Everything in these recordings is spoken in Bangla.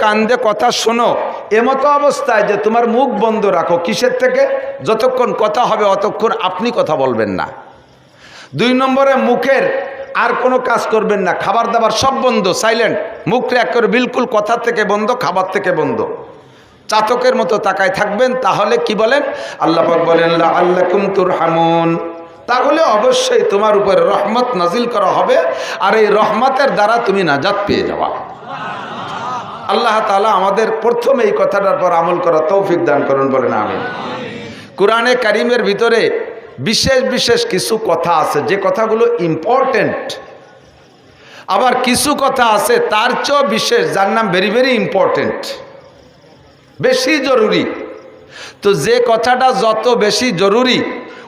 কান দিয়ে কথা শোনো, এমতো অবস্থায় যে তোমার মুখ বন্ধ রাখো। কিসের থেকে? যতক্ষণ কথা হবে অতক্ষণ আপনি কথা বলবেন না। 2 নম্বরে মুখের আর কোনো কাজ করবেন না, খাবার দাবার সব বন্ধ, সাইলেন্ট, মুখ এক করে বিলকুল কথা থেকে বন্ধ, খাবার থেকে বন্ধ, চাতকের মতো তাকায় থাকবেন। তাহলে কি বলেন? আল্লাহ পাক বলেন লাআল্লাকুম তুরহামুন, তাহলে অবশ্যই তোমার উপরে রহমত নাজিল করা হবে, আর এই রহমতের দ্বারা তুমি নাজাত পেয়ে যাওয়া। আল্লাহ তাআলা আমাদের প্রথমে এই কথাটার পর আমল করা তৌফিক দান করুন, বলেন আমিন। কোরআনে কারিমের ভিতরে বিশেষ বিশেষ কিছু কথা আছে, যে কথাগুলো ইম্পর্টেন্ট, আবার কিছু কথা আছে তার চেয়েও বিশেষ, যার নাম ভেরি ভেরি ইম্পর্টেন্ট, বেশি জরুরি। তো যে কথাটা যত বেশি জরুরি,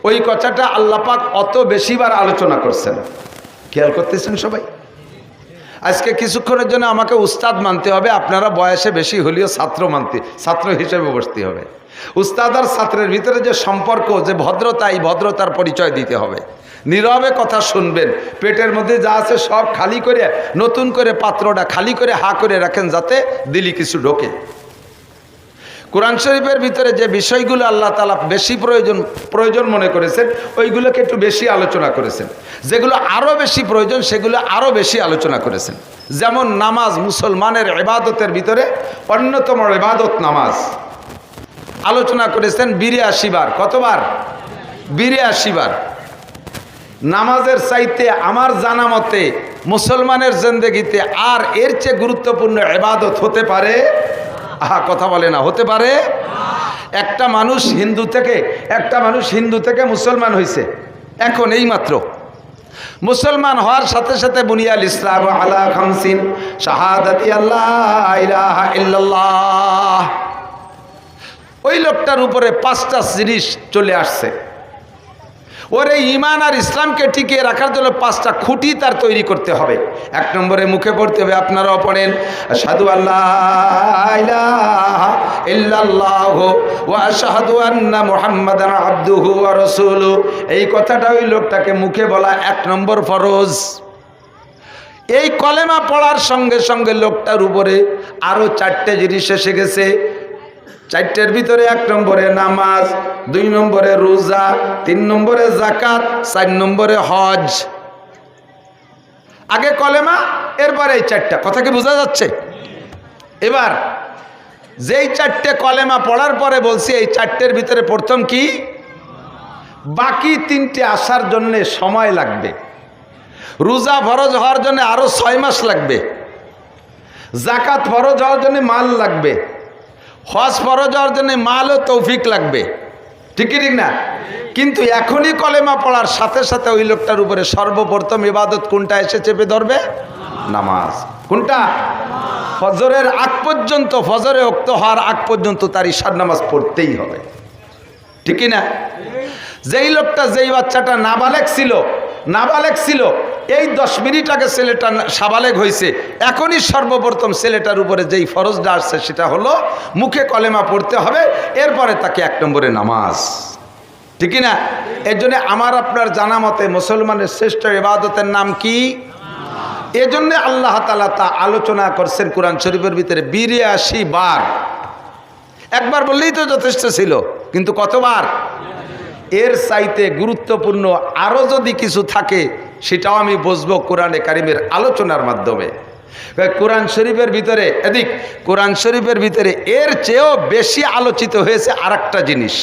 ওই কথাটা আল্লাহ পাক অত বেশিবার আলোচনা করছেন। খেয়াল করতেছেন সবাই? আজকে কিছুক্ষণের জন্য আমাকে উস্তাদ মানতে হবে, আপনারা বয়সে বেশি হলেও ছাত্র হিসেবে বসতে হবে। উস্তাদ আর ছাত্রের ভিতরে যে সম্পর্ক, যে ভদ্রতা, এই ভদ্রতার পরিচয় দিতে হবে। নীরবে কথা শুনবেন, পেটের মধ্যে যা আছে সব খালি করে, নতুন করে পাত্রটা খালি করে হা করে রাখেন, যাতে দিলি কিছু ঢোকে। কোরআন শরীফের ভিতরে যে বিষয়গুলো আল্লাহ তাআলা বেশি প্রয়োজন মনে করেছেন, ওইগুলোকে একটু বেশি আলোচনা করেছেন। যেগুলো আরও বেশি প্রয়োজন, সেগুলো আরও বেশি আলোচনা করেছেন। যেমন নামাজ, মুসলমানের ইবাদতের ভিতরে অন্যতম ইবাদত নামাজ। আলোচনা করেছেন 82 বার। কতবার? 82 বার। নামাজের চাইতে আমার জানা মতে মুসলমানের জিন্দেগিতে আর এর চেয়ে গুরুত্বপূর্ণ ইবাদত হতে পারে? কথা বলে না, হতে পারে? একটা মানুষ হিন্দু থেকে মুসলমান হয়েছে এখন, এই মাত্র মুসলমান হওয়ার সাথে সাথে বুনিয়াল ইসলাম আলা খামসিন শাহাদাতি আল্লাহ ইলাহা ইল্লাল্লাহ, ওই লোকটার উপরে 5টা জিনিস চলে আসছে। ওর এই ঈমান আর ইসলামকে টিকিয়ে রাখার জন্য 5টা খুঁটি তার তৈরি করতে হবে। 1 নম্বরে মুখে পড়তে হবে, আপনারাও পড়েন, আশহাদু আল্লাহ ইলাহা ইল্লাল্লাহু ওয়া আশহাদু আন্না মুহাম্মাদান আবদুহু ওয়া রাসূলুহু। এই কথাটা ওই লোকটাকে মুখে বলা 1 নম্বর ফরজ। এই কলেমা পড়ার সঙ্গে সঙ্গে লোকটার উপরে আরও 4টে জিনিস এসে গেছে। 4টের ভিতরে 1 নম্বরে নামাজ, 2 নম্বরে রোজা, 3 নম্বরে যাকাত, 4 নম্বরে হজ। আগে কলেমা, এরপরে এই 4টা। কথা কি বোঝা যাচ্ছে? এবার যেই 4টে কলেমা পড়ার পরে বলছি, এই 4টের ভিতরে প্রথম কি? বাকি 3টে আসার জন্য সময় লাগবে। রোজা ফরজ হওয়ার জন্য আরো 6 মাস লাগবে। যাকাত ফরজ হওয়ার জন্য মাল লাগবে। হজ ফরজ হওয়ার জন্য মাল ও তৌফিক লাগবে। ঠিক না? কিন্তু এখনই কলেমা পড়ার সাথে সাথে ওই লোকটার উপরে সর্বপ্রথম ইবাদত কোনটা এসে চেপে ধরবে? নামাজ। কোনটা? ফজরের আগ পর্যন্ত, ফজরে ওয়াক্ত হওয়ার আগ পর্যন্ত তার ইশার নামাজ পড়তেই হবে। ঠিক না? যেই লোকটা, যেই বাচ্চাটা নাবালেগ ছিল, এই 10 মিনিট আগে ছেলেটা সাবালেগ হয়েছে, এখনই সর্বপ্রথম ছেলেটার উপরে যেই ফরজটা আসছে সেটা হলো মুখে কলেমা পড়তে হবে, এরপরে তাকে 1 নম্বরে নামাজ। ঠিক না? এর জন্য আমার আপনার জানা মতে মুসলমানের শ্রেষ্ঠ ইবাদতের নাম কি? এজন্য আল্লাহ তাআলা তা আলোচনা করছেন কোরআন শরীফের ভিতরে 82 বার। একবার বললেই তো যথেষ্ট ছিল, কিন্তু কতবার? এর চাইতে গুরুত্বপূর্ণ আরও যদি কিছু থাকে সেটাও আমি বুঝবো কোরআনে কারিমের আলোচনার মাধ্যমে। কোরআন শরীফের ভিতরে কোরআন শরীফের ভিতরে এর চেয়েও বেশি আলোচিত হয়েছে আরেকটা জিনিস।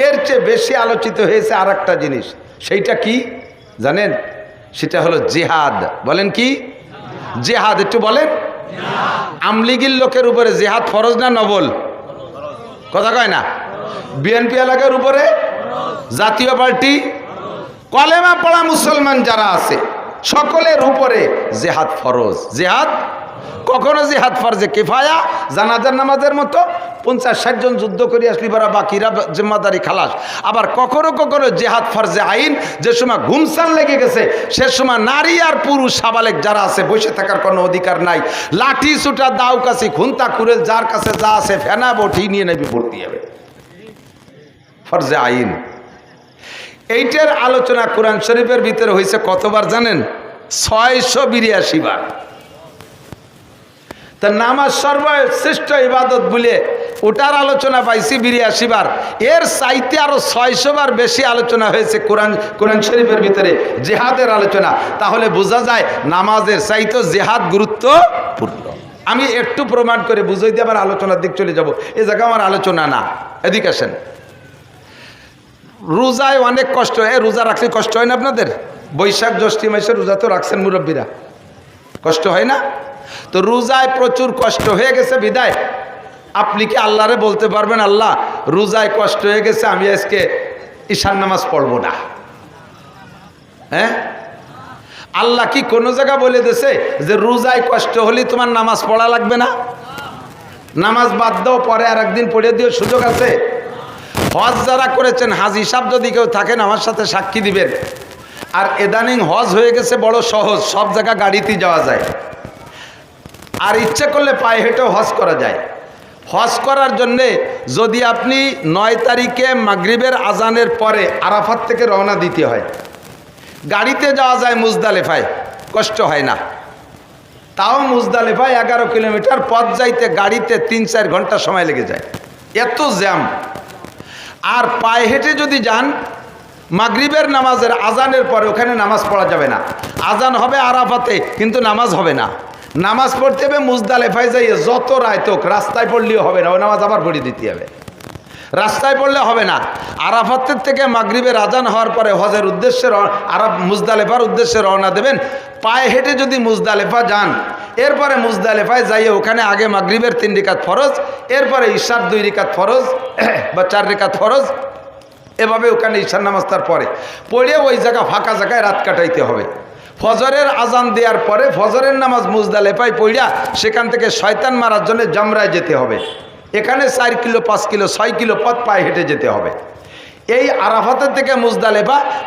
এর চেয়ে বেশি আলোচিত হয়েছে আরেকটা জিনিস। সেইটা কি জানেন? সেটা হলো জিহাদ। বলেন কি? জিহাদ। একটু বলেন। আমলিগির লোকের উপরে জিহাদ ফরজ না নফল? কথা কয় না? বিএনপি এলাকার উপরে, জাতীয় পার্টি, কলেমা পড়া মুসলমান যারা আছে সকলের উপরে জিহাদ ফরজ। জিহাদ কখনো জিহাদ ফরজে কিফায়া, জানাজার নামাজের মতো 50-60 জন যুদ্ধ করে আসলি বারা, বাকিরা জিম্মাদারি খালাস। আবার কখনো কখনো জিহাদ ফরজে আইন, যে সময় ঘুমসান লেগে গেছে সে সময় নারী আর পুরুষ সাবালেক যারা আছে বসে থাকার কোনো অধিকার নাই। লাঠি ছুটা, দাও কাছি, খুন্তা কুড়েল, যার কাছে যা আছে ফেনা বটি নিয়ে নেবে, ভর্তি হবে। ফরজে আইন। এইটার আলোচনা কোরআন শরীফের ভিতরে হয়েছে কতবার জানেন? 682 বার। তা নামাজ সর্বশ্রেষ্ঠ ইবাদত বলে ওটার আলোচনা পাইছি 82 বার, এর চাইতে আরো 600 বার বেশি আলোচনা হয়েছে কোরআন শরীফের ভিতরে জিহাদের আলোচনা। তাহলে বোঝা যায় নামাজের চাইতে জিহাদ গুরুত্বপূর্ণ। আমি একটু প্রমাণ করে বুঝাই দিয়ে আবার আলোচনার দিক চলে যাব, এ জায়গা আমার আলোচনা না। এদিকে আসেন। রোজায় অনেক কষ্ট হয়, রোজা রাখলে কষ্ট হয় না আপনাদের? বৈশাখ জ্যৈষ্ঠ মাসে রোজা তো রাখছেন মুরব্বীরা, কষ্ট হয় না? তো রোজায় প্রচুর কষ্ট হয়ে গেছে বিদায় আপনি কি আল্লাহরে বলতে পারবেন, আল্লাহ রোজায় কষ্ট হয়ে গেছে, আমি আজকে ঈশান নামাজ পড়ব না? হ্যাঁ, আল্লাহ কি কোনো জায়গা বলে দিয়েছে যে রোজায় কষ্ট হলে তোমার নামাজ পড়া লাগবে না? নামাজ বাদ দাও, পরে আর একদিন পড়ে দিও, সুযোগ আছে। হজ যারা করেছেন, হাজি সাহেব যদি কেউ থাকেন আমার সাথে সাক্ষী দিবেন। আর এদানিং হজ হয়ে গেছে বড় সহজ, সব জায়গা গাড়িতেই যাওয়া যায়, আর ইচ্ছে করলে পায়ে হেঁটেও হজ করা যায়। হজ করার জন্যে যদি আপনি 9 তারিখে মাগরিবের আজানের পরে আরাফাত থেকে রওনা দিতে হয়, গাড়িতে যাওয়া যায় মুজদালেফায়, কষ্ট হয় না। তাও মুজদালেফায় 11 কিলোমিটার পথ যাইতে গাড়িতে 3-4 ঘন্টা সময় লেগে যায়, এত জ্যাম। আর পায়ে হেঁটে যদি যান, মাগরিবের নামাজের আজানের পরে ওখানে নামাজ পড়া যাবে না। আজান হবে আরাফাতে, কিন্তু নামাজ হবে না। নামাজ পড়তে হবে মুজদালেফায় যাইয়ে, যত রায় তোক রাস্তায় পড়লেও হবে না, ওই নামাজ আবার পড়ে দিতে হবে, রাস্তায় পড়লে হবে না। আরাফাতের থেকে মাগরিবের আজান হওয়ার পরে হজের উদ্দেশ্যে মুজদালেফার উদ্দেশ্যে রওনা দেবেন। পায়ে হেঁটে যদি মুজদালেফা যান, এরপরে মুজদালেফায় যাইয়ে ওখানে আগে মাগরিবের 3 রাকাত ফরজ, এরপরে ঈশার 2 রাকাত ফরজ বা 4 রাকাত ফরজ, এভাবে ওখানে ঈশার নামাজ তার পরে পড়ে ওই জায়গা ফাঁকা জায়গায় রাত কাটাইতে হবে। ফজরের আজান দেওয়ার পরে ফজরের নামাজ মুজদালেফায় পড়িয়া সেখান থেকে শয়তান মারার জন্য জামরায় যেতে হবে। এখানে 4 কিলো 5 কিলো 6 কিলো পথ পায়ে হেঁটে যেতে হবে। এই আরাফাতের থেকে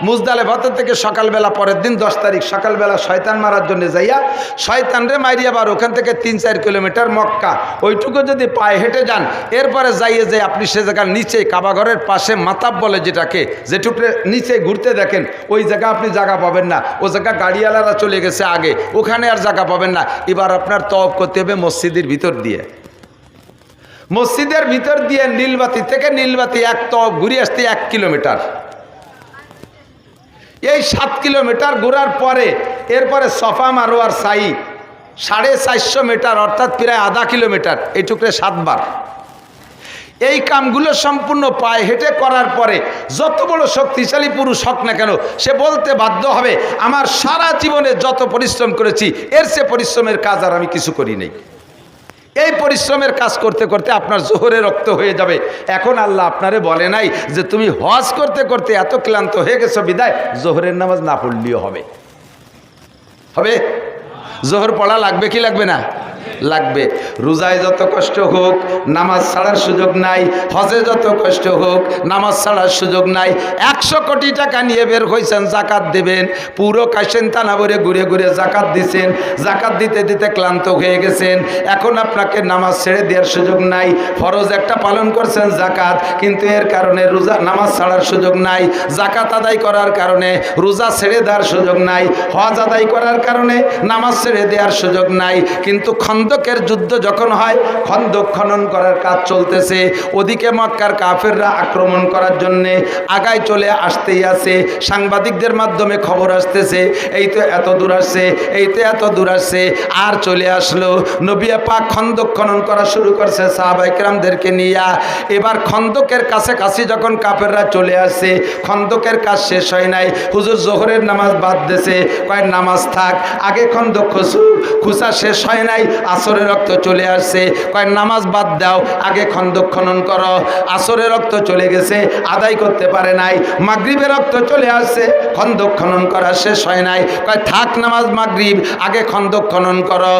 মুজদালেফাতের থেকে সকালবেলা পরের দিন 10 তারিখ সকালবেলা শয়তান মারার জন্য যাইয়া শয়তানরে মারিয়া আবার ওখান থেকে 3-4 কিলোমিটার মক্কা, ওইটুকু যদি পায়ে হেঁটে যান, এরপরে যাইয়ে যে আপনি সে জায়গার নিচে কাবাঘরের পাশে মাতাব বলে যেটাকে, যেটুকু নিচে ঘুরতে দেখেন, ওই জায়গা আপনি জায়গা পাবেন না, ও জায়গা গাড়িওয়ালারা চলে গেছে আগে, ওখানে আর জায়গা পাবেন না। এবার আপনার তওয়াফ করতে হবে মসজিদের ভিতর দিয়ে। মসজিদের ভিতর দিয়ে নীলবাতি থেকে নীলবাতি এক তওয়াফ ঘুরে আসতে 1 কিলোমিটার। এই 7 কিলোমিটার ঘোরার পরে এরপরে সফা মারোয়ার সাই 450 মিটার, অর্থাৎ প্রায় আধা কিলোমিটার, এইটুকরে 7 বার। এই কামগুলো সম্পূর্ণ পায়ে হেঁটে করার পরে যত বড় শক্তিশালী পুরুষ হোক না কেন, সে বলতে বাধ্য হবে আমার সারা জীবনে যত পরিশ্রম করেছি এর চেয়ে পরিশ্রমের কাজ আর আমি কিছু করি নাই। এই পরিশ্রমের কাজ করতে করতে আপনার জোহরে রক্ত হয়ে যাবে। এখন আল্লাহ আপনারে বলে নাই যে তুমি হজ করতে করতে এত ক্লান্ত হয়ে গেছো বিদায় জোহরের নামাজ না পড়লেও হবে? হবে? জোহর পড়া লাগবে কি লাগবে না? লাগবে। রোজায় যত কষ্ট হোক নামাজ ছাড়ার সুযোগ নাই, হজে যত কষ্ট হোক নামাজ ছাড়ার সুযোগ নাই। 100 কোটি টাকা নিয়ে বের হয়েছেন জাকাত দেবেন, পুরো কাশেন থানা ভরে ঘুরে ঘুরে জাকাত দিচ্ছেন, জাকাত দিতে দিতে ক্লান্ত হয়ে গেছেন, এখন আপনাকে নামাজ ছেড়ে দেওয়ার সুযোগ নাই। ফরজ একটা পালন করছেন জাকাত, কিন্তু এর কারণে রোজা নামাজ ছাড়ার সুযোগ নাই, জাকাত আদায় করার কারণে রোজা ছেড়ে দেওয়ার সুযোগ নাই, হজ আদায় করার কারণে নামাজ ছেড়ে দেওয়ার সুযোগ নাই। কিন্তু খন্দকের যুদ্ধ যখন হয়, খন্দক খনন করার কাজ চলতেছে, ওদিকে মক্কার কাফেররা আক্রমণ করার জন্য আগায় চলে আসতেই আছে, সাংবাদিকদের মাধ্যমে খবর আসতেছে এই তো এত দূর আসছে, এই তো এত দূর আসছে, আর চলে আসলো। নবী পাক খন্দক খনন করা শুরু করছে সাহাবায়ে কেরামদেরকে নিয়ে। এবার খন্দকের কাছাকাছি যখন কাফেররা চলে আসছে, খন্দকের কাজ শেষ হয় নাই, হুজুর জোহরের নামাজ বাদ দিয়েছে, কয় নামাজ থাক, আগে খন্দক খুঁচা শেষ হয় নাই, আসরের রক্ত চলে আসছে, কয় নামাজ বাদ দাও, আগে খন্দক খনন করো। আসরের রক্ত চলে গেছে, আদায় করতে পারে নাই, মাগরিবের রক্ত চলে আসছে, খন্দক খনন করা শেষ হয় নাই, কয় থাক নামাজ মাগরিব, আগে খন্দক খনন করো।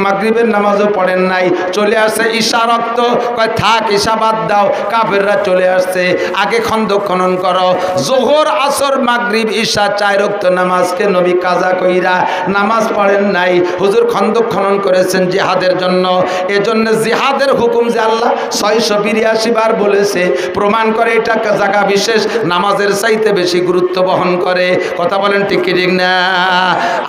মাগরিবের নামাজও পড়েন নাই, চলে আসছে ঈশা রক্ত, কয় থাক ঈশা বাদ দাও, কাফেররা চলে আসছে, আগে খন্দক খনন করো। জোহর আসর মাগরিব ঈশা 4 ওয়াক্ত নামাজকে নবী কাজা কইরা নামাজ পড়েন নাই, হুজুর খন্দক খনন করেছেন জিহাদের জন্য। এজন্য জিহাদের হুকুম যে আল্লাহ 682 বার বলেছে, প্রমাণ করে এটা জায়গা বিশেষ নামাজের চাইতে বেশি গুরুত্ব বহন করে। কথা বলেন ঠিক কি ঠিক না?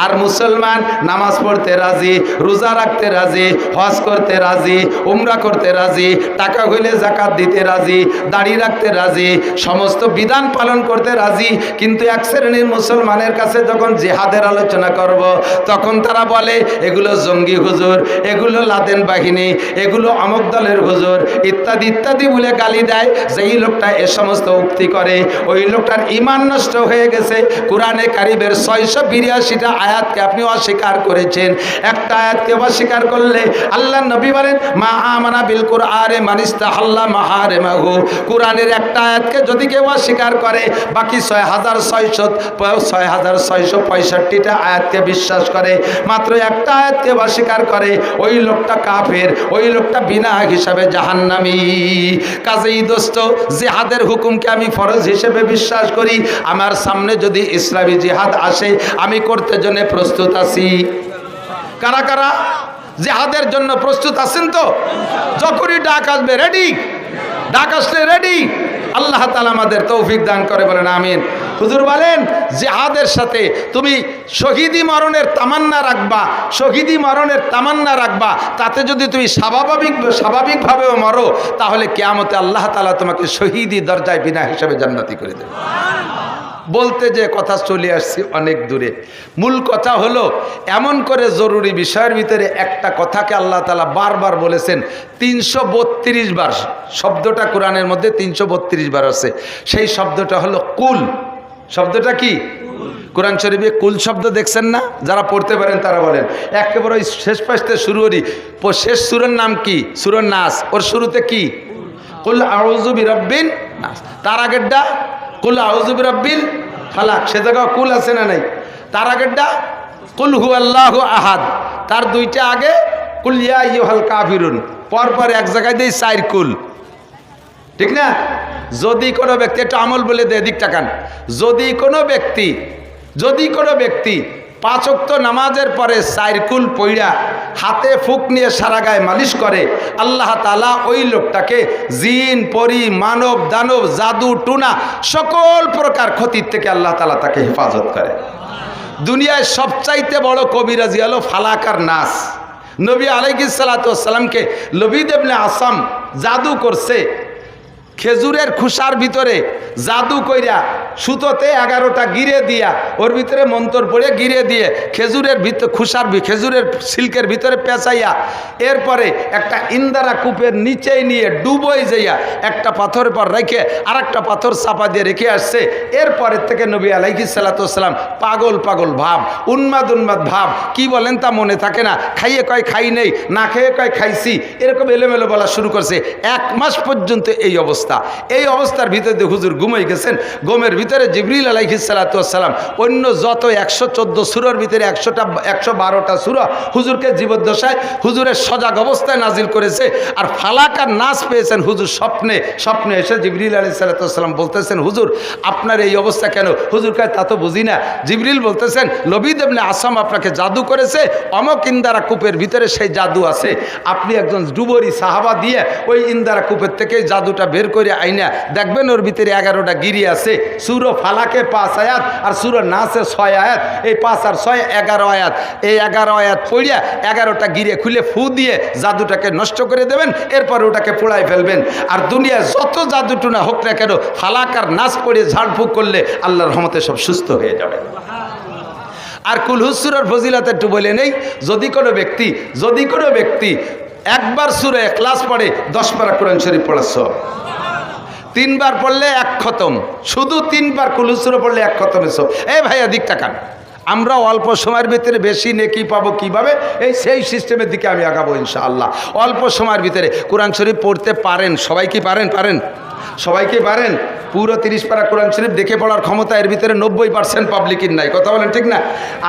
আর মুসলমান নামাজ পড়তে রাজি, রোজা রাখতে রাজি, হজ করতে রাজি, উমরা করতে রাজি, টাকা হইলে যাকাত দিতে রাজি, দাড়ি রাখতে রাজি, সমস্ত বিধান পালন করতে রাজি। কিন্তু এক শ্রেণীর মুসলমানের কাছে যখন জিহাদের আলোচনা করব, তখন তারা বলে এগুলো জঙ্গি হুজুর, এগুলো লাদেন বাহিনী, এগুলো অমুক দলের হুজুর ইত্যাদি ইত্যাদি বলে গালি দেয়। যেই লোকটা এ সমস্ত উক্তি করে ওই লোকটার ঈমান নষ্ট হয়ে গেছে। কোরআনে কারিমের 682টা আয়াতকে আপনি অস্বীকার করেছেন। একটা আয়াতকে অস্বীকার করলে আল্লাহ নবী বলেন মা আমানা বিল কুরআনে মানিস্তাহাল্লা মাহারিমাহু। কোরআনের একটা আয়াতকে যদি কেউ অস্বীকার করে, বাকি 6665টা আয়াতকে বিশ্বাস করে, মাত্র একটা আয়াতকে অস্বীকার করে, ওই লোকটা কাফের, ওই লোকটা বিনা হিসাবে জাহান্নামী। কাজেই দোস্ত, জিহাদের হুকুমকে আমি ফরজ হিসেবে বিশ্বাস করি। আমার সামনে যদি ইসলামী জিহাদ আসে, আমি করতে জন্য প্রস্তুত আছি। কারা কারা জিহাদের জন্য প্রস্তুত আছেন? তো যখনই ডাক আসবে রেডি, ডাক আসলে রেডি। আল্লাহ তাআলা আমাদের তৌফিক দান করে, বলেন আমিন। হুজুর বলেন জিহাদের সাথে তুমি শহীদি মরণের তামান্না রাখবা, শহীদি মরণের তামান্না রাখবা। তাতে যদি তুমি স্বাভাবিকভাবেও মরো, তাহলে কিয়ামতে আল্লাহ তাআলা তোমাকে শহীদি দরজায় বিনা হিসাবে জান্নাতি করে দেবে। বলতে যে কথা চলে আসছি অনেক দূরে, মূল কথা হলো এমন করে জরুরি বিষয়ের ভিতরে একটা কথাকে আল্লাহ তাআলা বারবার বলেছেন 332 বার। শব্দটা কোরআনের মধ্যে 332 বার আছে। সেই শব্দটা হলো কুল। শব্দটা কি? কোরআন শরীফে কুল শব্দ দেখছেন না? যারা পড়তে পারেন তারা বলেন। একেবারে ওই শেষ পাশে শুরুরই শেষ সূরার নাম কি? সূরা নাস। ওর শুরুতে কি? কুল আউযু বিরাব্বিন নাস। তার আগেরটা কুল আউযু বিরাব্বিল ফালাক। সে জায়গায় কুল আছে না নাই? তার আগেরটা কুল হুয়াল্লাহু আহাদ। তার দুইটা আগে কুল ইয়া আইয়ুহাল কাফিরুন। পরপর এক জায়গায় দেই 4 কুল, ঠিক না? যদি কোনো ব্যক্তি, একটা আমল বলে দেয়, দিক টাকান, যদি কোনো ব্যক্তি 5 ওয়াক্ত নামাজের পরে 4 কুল পইড়া হাতে ফুক নিয়ে সারা গায়ে মালিশ করে, আল্লাহ তাআলা ওই লোকটাকে জিন, পরি, মানব, দানব, জাদু, টুনা সকল প্রকার ক্ষতির থেকে আল্লাহ তাআলা তাকে হেফাজত করে। দুনিয়ায় সবচাইতে বড় কবিরাজি হলো ফালাক আর নাস। নবী আলাইহিস সালাতু ওয়াস সালামকে লবিদ ইবনে আসাম জাদু করছে। খেজুরের খুসার ভিতরে জাদু কইরা সুতোতে 11টা গিরে দিয়া, ওর ভিতরে মন্ত্র পড়ে গিরে দিয়ে খেজুরের খেজুরের সিল্কের ভিতরে পেঁচাইয়া, এরপরে একটা ইন্দারা কূপের নিচেই নিয়ে ডুবোই যাইয়া একটা পাথর পর রেখে আর একটা পাথর চাপা দিয়ে রেখে আসছে। এরপরের থেকে নবী আলাইহিস সালাতু ওয়াস সালাম পাগল পাগল ভাব, উন্মাদ ভাব, কি বলেন তা মনে থাকে না। খাইয়ে কয় খাই নেই, না খেয়ে কয় খাইছি, এরকম এলোমেলো বলা শুরু করছে। 1 মাস পর্যন্ত এই অবস্থা। এই অবস্থার ভিতরে হুজুর ঘুমাই গেছেন। ঘুমের ভিতরে জিবরিল আলাইহিস সালাতু ওয়াস সালাম অন্য যত 114 সূরার ভিতরে 112টা সূরা হুজুরকে জীবদ্দশায় হুজুরের সজাগ অবস্থায় নাজিল করেছে। আর ফালাক আর নাস পেয়েছেন হুজুর স্বপ্নে এসে জিবরিল আলাইহিস সালাতু ওয়াস সালাম বলতেছেন, হুজুর আপনার এই অবস্থা কেন? হুজুর কয় তা তো বুঝি না। জিবরিল বলতেছেন, লবিদ ইবনে আসাম আপনাকে জাদু করেছে, অমক ইন্দারা কূপের ভিতরে সেই জাদু আছে। আপনি একজন ডুবরি সাহাবা দিয়ে ওই ইন্দারা কূপের থেকে জাদুটা বের করে আইনা দেখবেন ওর ভিতরে 11টা গিরি আছে। সূরা ফালাকে 5 আয়াত আর সূরা নাসে 6 আয়াত। এই 5 আর 6 11 আয়াত। এই 11 আয়াত পড়িয়া 11টা গিরে খুলে ফু দিয়ে জাদুটাকে নষ্ট করে দেবেন, এরপর ওটাকে পোড়াই ফেলবেন। আর দুনিয়ায় যত জাদুটুনা হোক না কেন, ফালাক আর নাস পড়ে ঝাড়ফুঁক করলে আল্লাহর রহমতে সব সুস্থ হয়ে যাবে। আর কুলহুস সূরার ফজিলত একটু বলে নেই। যদি কোনো ব্যক্তি একবার সূরা ইখলাস পড়ে 10 পারা কোরআন শরীফ পড়া সওয়াব। 3 বার পড়লে 1 খতম। শুধু 3 বার কুলহুস সূরা পড়লে 1 খতমের সওয়াব। এই ভাইয়া দিক তাকান, আমরা অল্প সময়ের ভিতরে বেশি নেকি পাবো কিভাবে, সেই সিস্টেমের দিকে আমি আগাবো ইনশাআল্লাহ। অল্প সময়ের ভিতরে কোরআন শরীফ পড়তে পারেন সবাই? কি পারেন? সবাইকে পারেন? পুরো 30 পারা কোরআন শরীফ দেখে পড়ার ক্ষমতা এর ভিতরে 90% পাবলিকের নাই। কথা বলেন ঠিক না?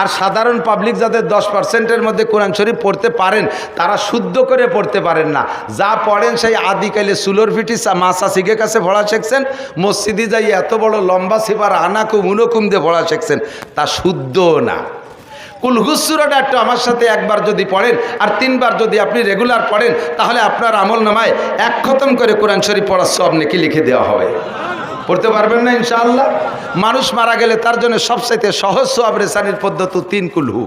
আর সাধারণ পাবলিক যাদের 10%-এর মধ্যে কোরআন শরীফ পড়তে পারেন, তারা শুদ্ধ করে পড়তে পারেন না। যা পড়েন সেই আদিকালে সুলোর ফিটি মাসা শিখে কাছে পড়া শিখছেন, মসজিদে যাই এত বড় লম্বা সিপার আনাকুম উনকুম দিয়ে পড়া শিখছেন, তা শুদ্ধ না। কুলহুস সূরাটা একটু আমার সাথে একবার যদি পড়েন আর 3 বার যদি আপনি রেগুলার পড়েন, তাহলে আপনার আমল নামায় 1 খতম করে কোরআন শরীফ পড়ার সওয়াব নেকি লিখে দেওয়া হবে। পড়তে পারবেন না ইনশাআল্লাহ? মানুষ মারা গেলে তার জন্য সবচাইতে সহজ সওয়াব রেসানির পদ্ধতি 3 কুলহু।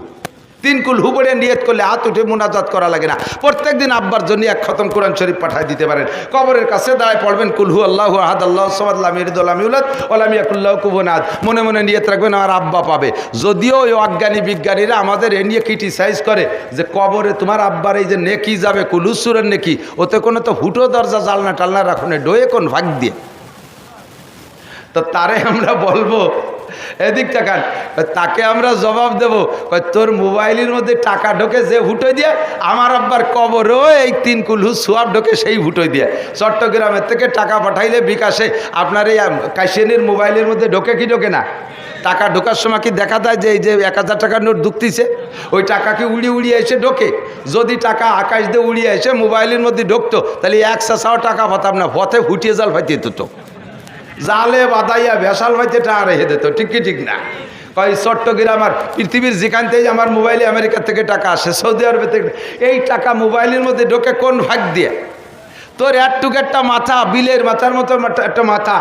3 কুলহু পড়ে নিয়ত করলে হাত উঠে মুনাজাত করা লাগে না। প্রত্যেকদিন আব্বার জন্য 1 খতম কোরআন শরীফ পাঠিয়ে দিতে পারেন। কবরের কাছে দাঁড়ায় পড়বেন কুলহু আল্লাহু আহাদ আল্লাহুস সামাদ লাম ইয়ালিদ ওয়া লাম ইউলাদ ওয়া লাম ইয়াকুল লাহু কুফুওয়ান আহাদ। মনে মনে নিয়ত রাখবেন আমার আব্বা পাবে। যদিও ওই অজ্ঞানী বিজ্ঞানীরা আমাদের এ নিয়ে ক্রিটিসাইজ করে যে কবরে তোমার আব্বার এই যে নেকি যাবে কুলহু সূরার নেকি, ওতে কোনো তো হুটো দরজা জালনা টালনা রাখুন, ডোয়ে কোন ভাগ দিয়ে। তো তারে আমরা বলবো এদিক টাকান, তাকে আমরা জবাব দেব তোর মোবাইলের মধ্যে টাকা ঢোকে যে ভুটোই দিয়ে, আমার আব্বার কবরও এই 3 কুলহু সোয়াব ঢোকে সেই ভুটোই দিয়ে। চট্টগ্রামের থেকে টাকা পাঠাইলে বিকাশে আপনার এই কাশিয়ানির মোবাইলের মধ্যে ঢোকে কি ঢোকে না? টাকা ঢোকার সময় কি দেখা যায় যে এই যে 1000 টাকার নোট ঢুকতেছে, ওই টাকাকে উড়িয়ে উড়িয়ে এসে ঢোকে। যদি টাকা আকাশ দিয়ে উড়িয়ে এসে মোবাইলের মধ্যে ঢুকতো, তাহলে 100 টাকা পাতাম না, পথে ফুটিয়ে জাল ফাইতে তো জালে বাদাইয়া ভেসাল ভাইতে টাকা রেখে দিত। ঠিক কি ঠিক না? কয় চট্টগ্রাম আর পৃথিবীর যেখানতেই আমার মোবাইলে আমেরিকা থেকে টাকা আসে, সৌদি আরবে থেকে, এই টাকা মোবাইলের মধ্যে ঢোকে কোন ভাগ দিয়ে? তোর একটুক একটা মাথা, বিলের মাথার মতো একটা মাথা,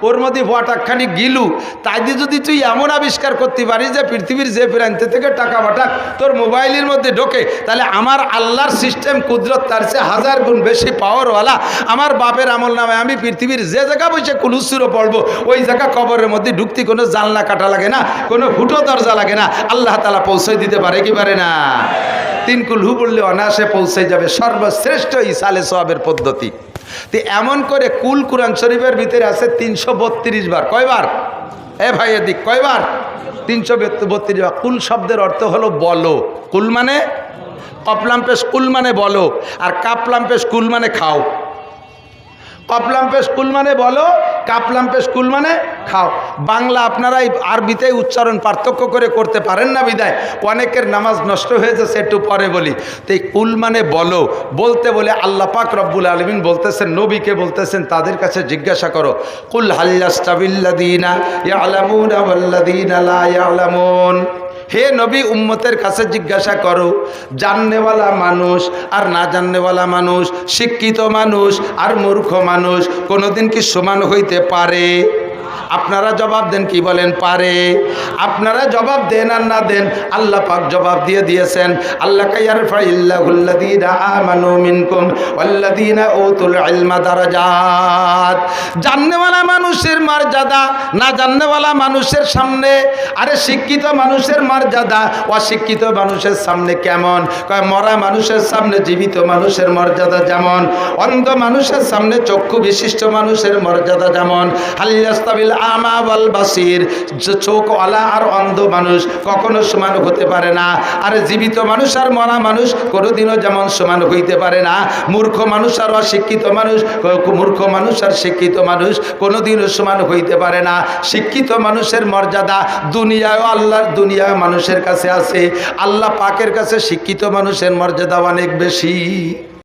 ওর মধ্যে ভটাকখানি গিলু, তাই দিয়ে যদি তুই এমন আবিষ্কার করতে পারিস যে পৃথিবীর যে প্রান্ত থেকে টাকা পাঠাক তোর মোবাইলের মধ্যে ঢোকে, তাহলে আমার আল্লাহর সিস্টেম কুদরত তার চেয়ে 1000 গুণ বেশি পাওয়ারওয়ালা। আমার বাপের আমল নামে আমি পৃথিবীর যে জায়গা বসে কুলুসুরো পড়বো, ওই জায়গা কবরের মধ্যে ঢুকতে কোনো জানলা কাটা লাগে না, কোনো ফুটো দরজা লাগে না। আল্লাহ তাআলা পৌঁছে দিতে পারে কি পারে না? 3 কুলহু বললে অনায়াসে পৌঁছে যাবে, সর্বশ্রেষ্ঠ ইসালে সওয়াবের পদ্ধতি। তো এমন করে কুল কোরআন শরীফের ভিতরে আছে 332 বার। কয়বার? এ ভাই এদিক, কয়বার? 332 বার। কুল শব্দের অর্থ হলো বলো। কুল মানে কপলাম পেশ, কুল মানে বলো, আর কাপলাম পেশ কুল মানে খাও। কপলাম পেশ কুল মানে বলো, কাপলাম পেশ কুল মানে খাও। বাংলা আপনারা আরবিতে উচ্চারণ পার্থক্য করে করতে পারেন না বিদায় অনেকের নামাজ নষ্ট হয়ে যাচ্ছে। একটু পরে বলি। তো এই কুল মানে বলো, বলতে বলে আল্লাহ পাক রব্বুল আলামিন বলতেছেন, নবীকে বলতেছেন তাদের কাছে জিজ্ঞাসা করো, কুল হাল ইয়াস্তাবিল্লাযীনা ইয়ালামুনা ওয়াল্লাযীনা লা ইয়ালামুন। হে নবী, উম্মতের কাছে জিজ্ঞাসা করো, জাননেওয়ালা মানুষ আর না জাননেওয়ালা মানুষ, শিক্ষিত মানুষ আর মূর্খ মানুষ কোনোদিন কি সমান হইতে পারে? আপনারা জবাব দেন, কি বলেন? পারে। আপনারা জবাব দেন আর না দেন, আল্লাহ পাক জবাব দিয়ে দিয়েছেন। আল্লাহ ইয়ারফাইল্লাহুল্লাযীনা আমানু মিনকুম ওয়াল্লাযীনা উতুল ইলমা দারাজাত। জাননেওয়ালা মানুষের মর্যাদা না জাননেওয়ালা মানুষের সামনে। আরে শিক্ষিত মানুষের মর্যাদা অশিক্ষিত মানুষের সামনে কেমন? কয় মরা মানুষের সামনে জীবিত মানুষের মর্যাদা যেমন, অন্ধ মানুষের সামনে চক্ষু বিশিষ্ট মানুষের মর্যাদা যেমন। হাল ইয়াস্তাবিল আমা ওয়াল বাসির, চোখওয়ালা আর অন্ধ মানুষ কখনো সমান হতে পারে না। আর জীবিত মানুষ আর মরা মানুষ কোনোদিনও যেমন সমান হইতে পারে না। মূর্খ মানুষ আর অশিক্ষিত মানুষ, মূর্খ মানুষ আর শিক্ষিত মানুষ কোনোদিনও সমান হইতে পারে না। শিক্ষিত মানুষের মর্যাদা দুনিয়ায় আল্লাহর, দুনিয়ায় মানুষের কাছে আছে, আল্লাহ পাকের কাছে শিক্ষিত মানুষের মর্যাদা অনেক বেশি।